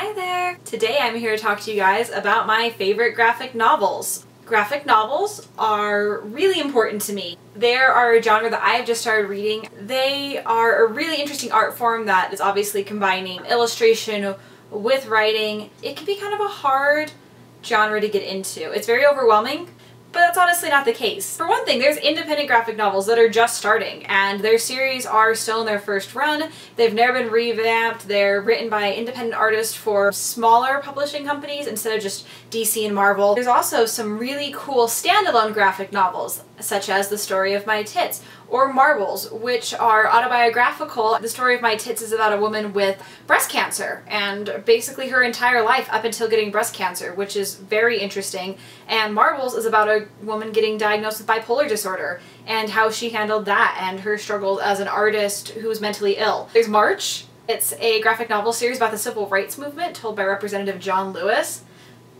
Hi there! Today I'm here to talk to you guys about my favorite graphic novels. Graphic novels are really important to me. They are a genre that I've just started reading. They are a really interesting art form that is obviously combining illustration with writing. It can be kind of a hard genre to get into. It's very overwhelming, but that's honestly not the case. For one thing, there's independent graphic novels that are just starting, and their series are still in their first run. They've never been revamped. They're written by independent artists for smaller publishing companies instead of just DC and Marvel. There's also some really cool standalone graphic novels, such as The Story of My Tits, or Marbles, which are autobiographical. The Story of My Tits is about a woman with breast cancer and basically her entire life up until getting breast cancer, which is very interesting. And Marbles is about a woman getting diagnosed with bipolar disorder and how she handled that and her struggles as an artist who was mentally ill. There's March. It's a graphic novel series about the civil rights movement told by Representative John Lewis.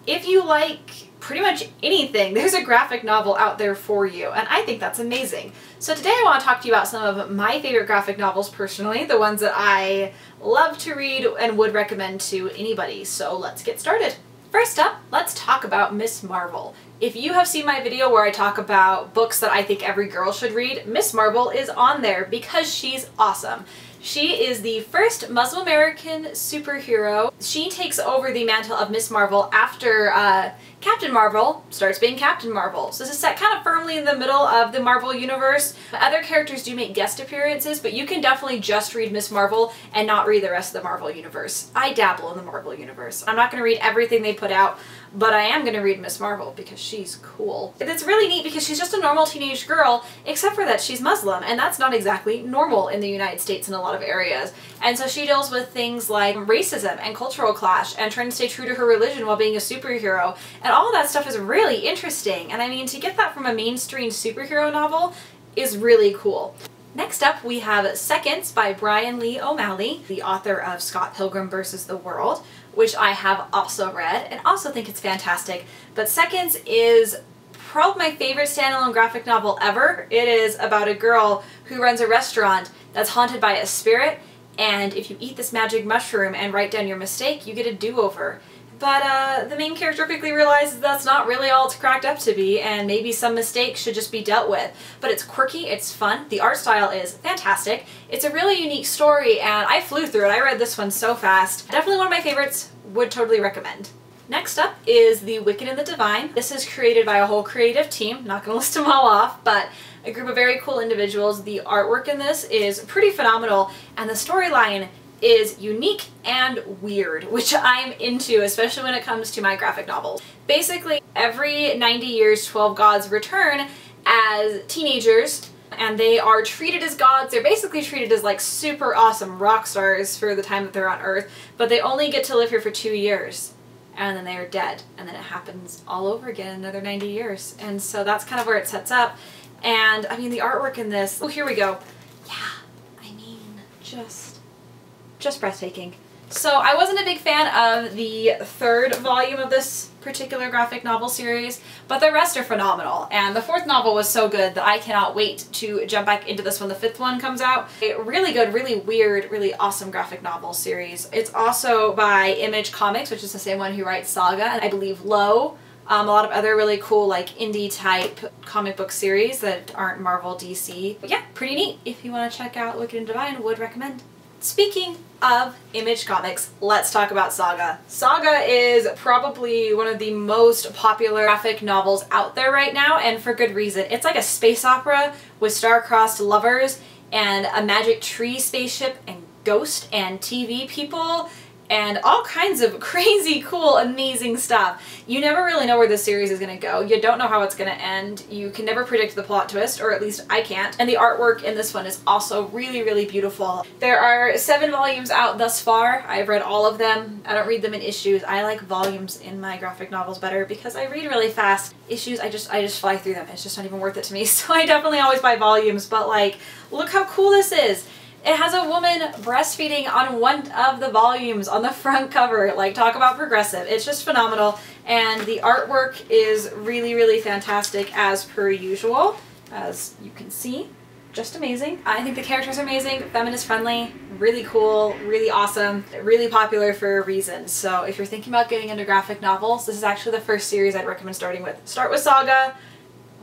If you like pretty much anything, there's a graphic novel out there for you, and I think that's amazing. So today I want to talk to you about some of my favorite graphic novels personally, the ones that I love to read and would recommend to anybody. So let's get started. First up, let's talk about Miss Marvel. If you have seen my video where I talk about books that I think every girl should read, Miss Marvel is on there because she's awesome. She is the first Muslim American superhero. She takes over the mantle of Miss Marvel after Captain Marvel starts being Captain Marvel. So this is set kind of firmly in the middle of the Marvel universe. Other characters do make guest appearances, but you can definitely just read Miss Marvel and not read the rest of the Marvel universe. I dabble in the Marvel universe. I'm not going to read everything they put out, but I am going to read Miss Marvel because she's cool. It's really neat because she's just a normal teenage girl, except for that she's Muslim, and that's not exactly normal in the United States in a lot of areas. And so she deals with things like racism and cultural clash and trying to stay true to her religion while being a superhero. And all of that stuff is really interesting. And I mean, to get that from a mainstream superhero novel is really cool. Next up, we have Seconds by Brian Lee O'Malley, the author of Scott Pilgrim vs. the World, which I have also read and also think it's fantastic. But Seconds is probably my favorite standalone graphic novel ever. It is about a girl who runs a restaurant that's haunted by a spirit, and if you eat this magic mushroom and write down your mistake, you get a do-over. But the main character quickly realizes that's not really all it's cracked up to be, and maybe some mistakes should just be dealt with. But it's quirky, it's fun, the art style is fantastic, it's a really unique story, and I flew through it. I read this one so fast. Definitely one of my favorites, would totally recommend. Next up is The Wiccan and the Divine. This is created by a whole creative team, not gonna list them all off, but a group of very cool individuals. The artwork in this is pretty phenomenal, and the storyline is unique and weird, which I'm into, especially when it comes to my graphic novels. Basically, every 90 years, 12 gods return as teenagers, and they are treated as gods. They're basically treated as like super awesome rock stars for the time that they're on Earth, but they only get to live here for 2 years, and then they are dead, and then it happens all over again another 90 years. And so that's kind of where it sets up. And I mean, the artwork in this, oh, here we go. Yeah, I mean, just breathtaking. So I wasn't a big fan of the third volume of this particular graphic novel series, but the rest are phenomenal. And the fourth novel was so good that I cannot wait to jump back into this when the fifth one comes out. A really good, really weird, really awesome graphic novel series. It's also by Image Comics, which is the same one who writes Saga, and I believe Low. A lot of other really cool like indie type comic book series that aren't Marvel, DC. But yeah, pretty neat. If you want to check out Wiccan and Divine, would recommend. Speaking of Image Comics, let's talk about Saga. Saga is probably one of the most popular graphic novels out there right now, and for good reason. It's like a space opera with star-crossed lovers and a magic tree spaceship and ghost and TV people and all kinds of crazy, cool, amazing stuff. You never really know where this series is going to go. You don't know how it's going to end. You can never predict the plot twist, or at least I can't. And the artwork in this one is also really, really beautiful. There are 7 volumes out thus far. I've read all of them. I don't read them in issues. I like volumes in my graphic novels better because I read really fast. Issues, I just fly through them. It's just not even worth it to me. So I definitely always buy volumes, but like, look how cool this is. It has a woman breastfeeding on one of the volumes on the front cover. Like, talk about progressive. It's just phenomenal. And the artwork is really, really fantastic as per usual, as you can see. just amazing. I think the characters are amazing, feminist friendly, really cool, really awesome, really popular for a reason. So if you're thinking about getting into graphic novels, this is actually the first series I'd recommend starting with. Start with Saga.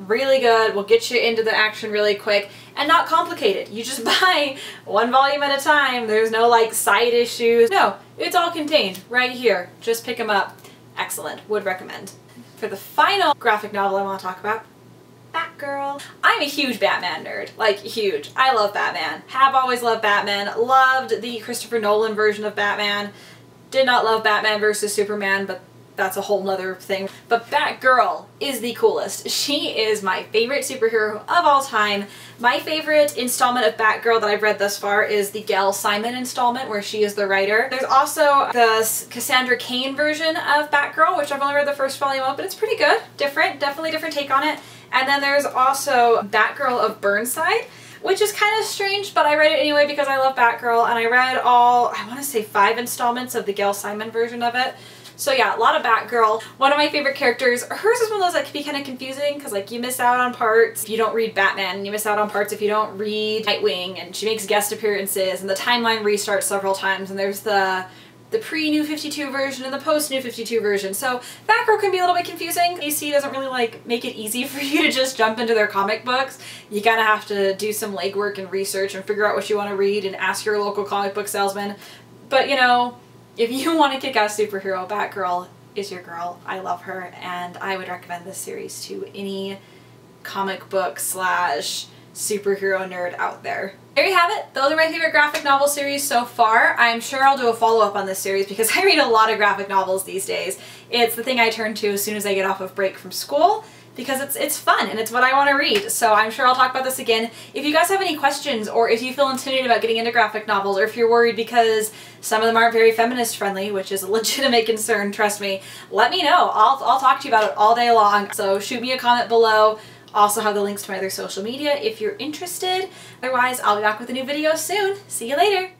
Really good, will get you into the action really quick, and not complicated. You just buy one volume at a time. There's no like side issues. No, it's all contained right here. Just pick them up. Excellent, would recommend. For the final graphic novel I want to talk about, Batgirl. I'm a huge Batman nerd, like huge. I love Batman. Have always loved Batman. Loved the Christopher Nolan version of Batman. Did not love Batman versus Superman, but that's a whole nother thing. But Batgirl is the coolest. She is my favorite superhero of all time. My favorite installment of Batgirl that I've read thus far is the Gail Simon installment where she is the writer. There's also the Cassandra Cain version of Batgirl, which I've only read the first volume of, but it's pretty good. Different, definitely different take on it. And then there's also Batgirl of Burnside, which is kind of strange, but I read it anyway because I love Batgirl, and I read all, I want to say 5 installments of the Gail Simon version of it. So yeah, a lot of Batgirl. One of my favorite characters. Hers is one of those that can be kind of confusing because like you miss out on parts if you don't read Batman, and you miss out on parts if you don't read Nightwing, and she makes guest appearances, and the timeline restarts several times, and there's the pre-New 52 version and the post-New 52 version. So Batgirl can be a little bit confusing. DC doesn't really like make it easy for you to just jump into their comic books. You kind of have to do some legwork and research and figure out what you want to read and ask your local comic book salesman. But you know, if you want to kick ass superhero, Batgirl is your girl. I love her, and I would recommend this series to any comic book slash superhero nerd out there. There you have it. Those are my favorite graphic novel series so far. I'm sure I'll do a follow-up on this series because I read a lot of graphic novels these days. It's the thing I turn to as soon as I get off of break from school because it's fun and it's what I want to read. So I'm sure I'll talk about this again. If you guys have any questions, or if you feel intimidated about getting into graphic novels, or if you're worried because some of them aren't very feminist friendly, which is a legitimate concern, trust me, let me know. I'll talk to you about it all day long. So shoot me a comment below. Also have the links to my other social media if you're interested. Otherwise, I'll be back with a new video soon. See you later!